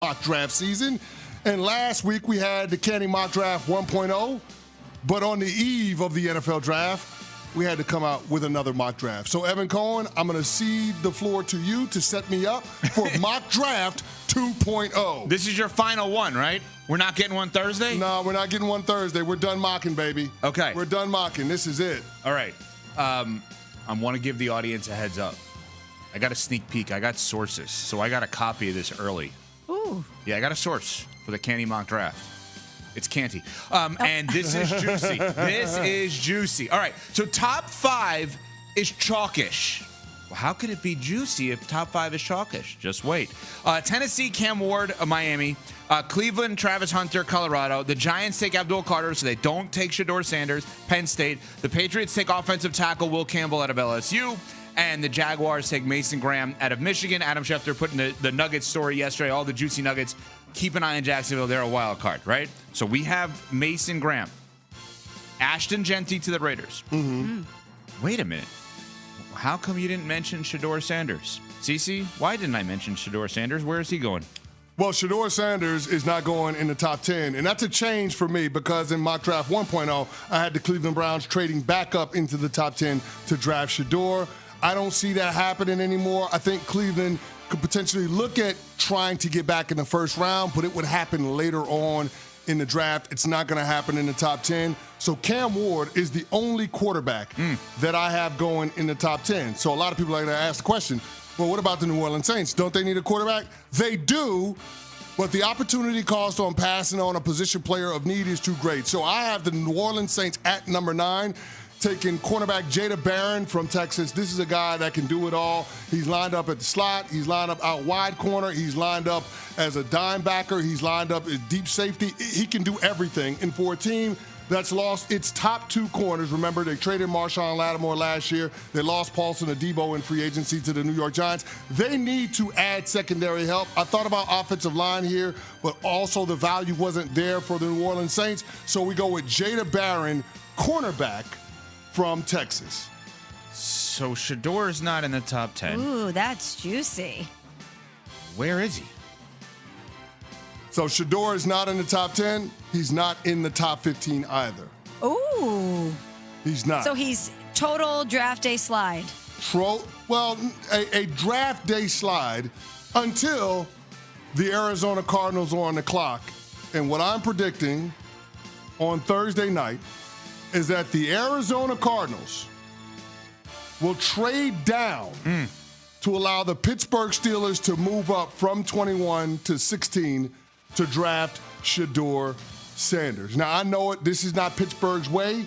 mock draft season. And last week we had the Canty mock draft 1.0, but on the eve of the NFL draft, we had to come out with another mock draft. So, Evan Cohen, I'm going to cede the floor to you to set me up for mock draft 2.0. This is your final one, right? We're not getting one Thursday? No, we're not getting one Thursday. We're done mocking, baby. Okay. We're done mocking. This is it. All right. I want to give the audience a heads up. I got a sneak peek. I got sources, so I got a copy of this early. Ooh. Yeah, I got a source for the Canty mock draft. It's Canty. And this is juicy. This is juicy. All right, so top 5 is chalkish. Well, how could it be juicy if top 5 is chalkish? Just wait. Tennessee, Cam Ward of Miami. Cleveland, Travis Hunter, Colorado. The Giants take Abdul Carter, so they don't take Shedeur Sanders, Penn State. The Patriots take offensive tackle Will Campbell out of LSU. And the Jaguars take Mason Graham out of Michigan. Adam Schefter put in the Nuggets story yesterday, all the juicy Nuggets. Keep an eye on Jacksonville. They're a wild card, right? So we have Mason Graham. Ashton Genty to the Raiders. Mm-hmm. Wait a minute. How come you didn't mention Shedeur Sanders? Cece, why didn't I mention Shedeur Sanders? Where is he going? Well, Shedeur Sanders is not going in the top 10, and that's a change for me because in mock draft 1.0, I had the Cleveland Browns trading back up into the top 10 to draft Shedeur. I don't see that happening anymore. I think Cleveland could potentially look at trying to get back in the first round, but it would happen later on in the draft. It's not going to happen in the top 10. So Cam Ward is the only quarterback that I have going in the top 10. So a lot of people are going to ask the question, well, what about the New Orleans Saints? Don't they need a quarterback? They do, but the opportunity cost on passing on a position player of need is too great. So I have the New Orleans Saints at number 9. Taking cornerback Jayden Barron from Texas. This is a guy that can do it all. He's lined up at the slot. He's lined up out wide corner. He's lined up as a dime backer. He's lined up as deep safety. He can do everything. And for a team that's lost its top 2 corners, remember they traded Marshawn Lattimore last year. They lost Paulson Adebo in free agency to the New York Giants. They need to add secondary help. I thought about offensive line here, but also the value wasn't there for the New Orleans Saints. So we go with Jayden Barron, cornerback from Texas. So Shedeur is not in the top 10. Ooh, that's juicy. Where is he? So Shedeur is not in the top 10. He's not in the top 15 either. Ooh. He's not. So he's total draft day slide. A draft day slide until the Arizona Cardinals are on the clock. And what I'm predicting on Thursday night is that the Arizona Cardinals will trade down to allow the Pittsburgh Steelers to move up from 21 to 16 to draft Shedeur Sanders. Now, I know this is not Pittsburgh's way,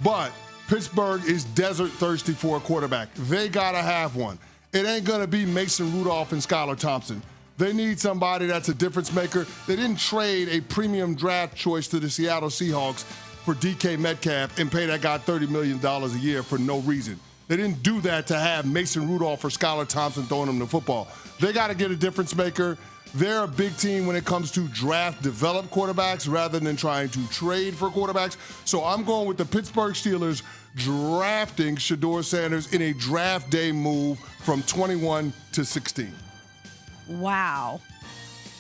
but Pittsburgh is desert thirsty for a quarterback. They got to have one. It ain't going to be Mason Rudolph and Skylar Thompson. They need somebody that's a difference maker. They didn't trade a premium draft choice to the Seattle Seahawks for DK Metcalf and pay that guy $30 million a year for no reason. They didn't do that to have Mason Rudolph or Skylar Thompson throwing them the football. They got to get a difference maker. They're a big team when it comes to draft develop quarterbacks rather than trying to trade for quarterbacks. So I'm going with the Pittsburgh Steelers drafting Shedeur Sanders in a draft day move from 21 to 16. Wow.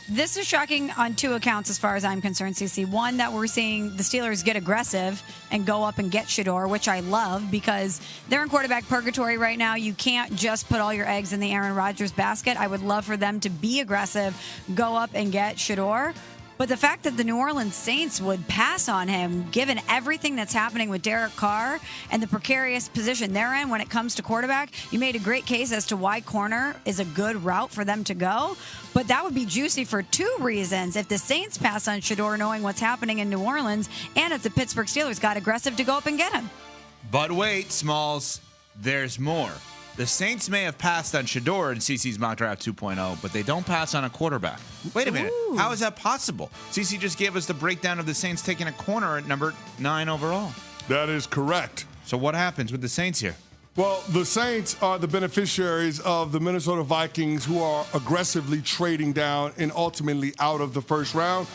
This is shocking on 2 accounts as far as I'm concerned, CC. One, that we're seeing the Steelers get aggressive and go up and get Shedeur, which I love because they're in quarterback purgatory right now. You can't just put all your eggs in the Aaron Rodgers basket. I would love for them to be aggressive, go up and get Shedeur. But the fact that the New Orleans Saints would pass on him, given everything that's happening with Derek Carr and the precarious position they're in when it comes to quarterback, you made a great case as to why corner is a good route for them to go. But that would be juicy for 2 reasons. If the Saints pass on Shedeur knowing what's happening in New Orleans, and if the Pittsburgh Steelers got aggressive to go up and get him. But wait, Smalls, there's more. The Saints may have passed on Shedeur in CC's mock draft 2.0, but they don't pass on a quarterback. Wait a minute. Ooh. How is that possible? CC just gave us the breakdown of the Saints taking a corner at number 9 overall. That is correct. So what happens with the Saints here? Well, the Saints are the beneficiaries of the Minnesota Vikings who are aggressively trading down and ultimately out of the first round.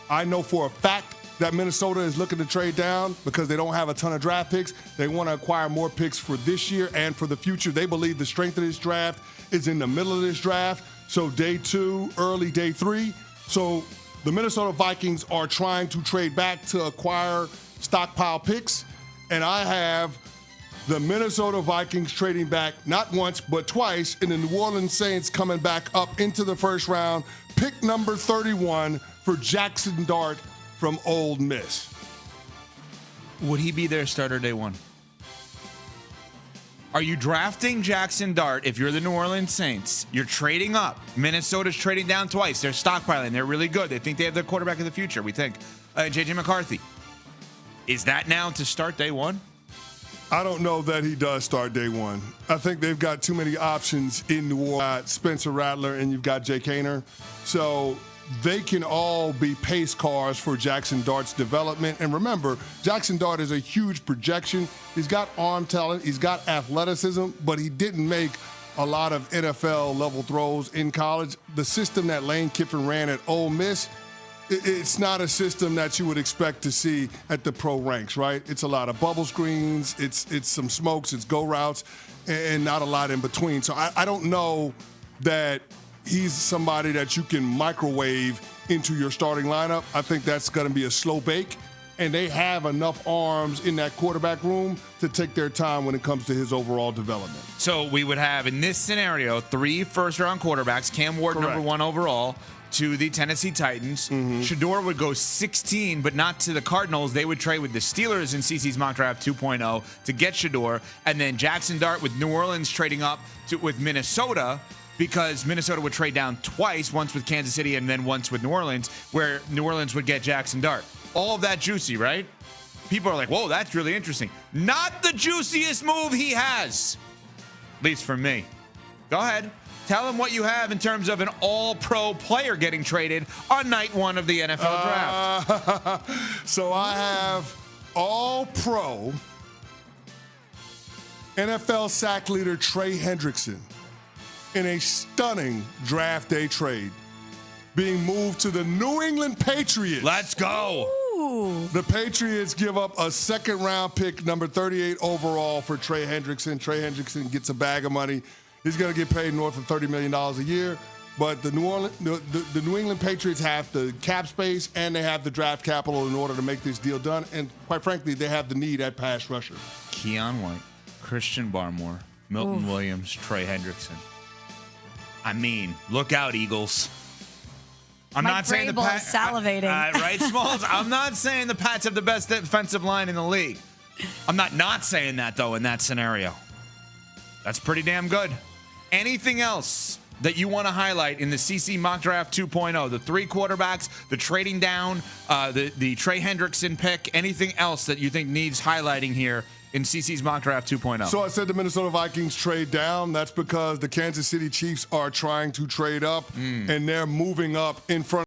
I know for a fact that Minnesota is looking to trade down because they don't have a ton of draft picks. They want to acquire more picks for this year and for the future. They believe the strength of this draft is in the middle of this draft. So day 2, early day 3. So the Minnesota Vikings are trying to trade back to acquire stockpile picks. And I have the Minnesota Vikings trading back not once but twice, and the New Orleans Saints coming back up into the first round. Pick number 31 for Jackson Dart from Ole Miss. Would he be their starter day 1? Are you drafting Jackson Dart if you're the New Orleans Saints? You're trading up. Minnesota's trading down twice. They're stockpiling. They're really good. They think they have their quarterback of the future, we think. J.J. McCarthy. Is that now to start day 1? I don't know that he does start day 1. I think they've got too many options in New Orleans. Spencer Rattler and you've got Jay Kaner. So they can all be pace cars for Jackson Dart's development. And remember, Jackson Dart is a huge projection. He's got arm talent. He's got athleticism, but he didn't make a lot of NFL-level throws in college. The system that Lane Kiffin ran at Ole Miss, it's not a system that you would expect to see at the pro ranks, right? It's a lot of bubble screens. It's some smokes. It's go routes, and not a lot in between. So I don't know that he's somebody that you can microwave into your starting lineup. I think that's going to be a slow bake, and they have enough arms in that quarterback room to take their time when it comes to his overall development. So we would have, in this scenario, 3 first-round quarterbacks, Cam Ward, Correct. number 1 overall, to the Tennessee Titans. Shador would go 16, but not to the Cardinals. They would trade with the Steelers in CC's mock draft 2.0 to get Shador, and then Jackson Dart with New Orleans trading up with Minnesota, because Minnesota would trade down twice, once with Kansas City and then once with New Orleans, where New Orleans would get Jackson Dart. All of that juicy, right? People are like, whoa, that's really interesting. Not the juiciest move he has, at least for me. Go ahead. Tell him what you have in terms of an all-pro player getting traded on night 1 of the NFL draft. So I have all-pro NFL sack leader Trey Hendrickson in a stunning draft day trade being moved to the New England Patriots. Let's go. Ooh. The Patriots give up a second-round pick, number 38 overall, for Trey Hendrickson. Trey Hendrickson gets a bag of money. He's going to get paid north of $30 million a year. But the New England Patriots have the cap space and they have the draft capital in order to make this deal done. And quite frankly, they have the need at pass rusher. Keon White, Christian Barmore, Milton Williams, Trey Hendrickson. I mean, look out, Eagles. I'm Mike not saying the Vrabel Pats is salivating. right, Smalls? I'm not saying the Pats have the best defensive line in the league. I'm not saying that, though, in that scenario. That's pretty damn good. Anything else that you want to highlight in the CC Mock Draft 2.0? The 3 quarterbacks, the trading down, the Trey Hendrickson pick, anything else that you think needs highlighting here in CC's Mock Draft 2.0? So I said the Minnesota Vikings trade down. That's because the Kansas City Chiefs are trying to trade up, and they're moving up in front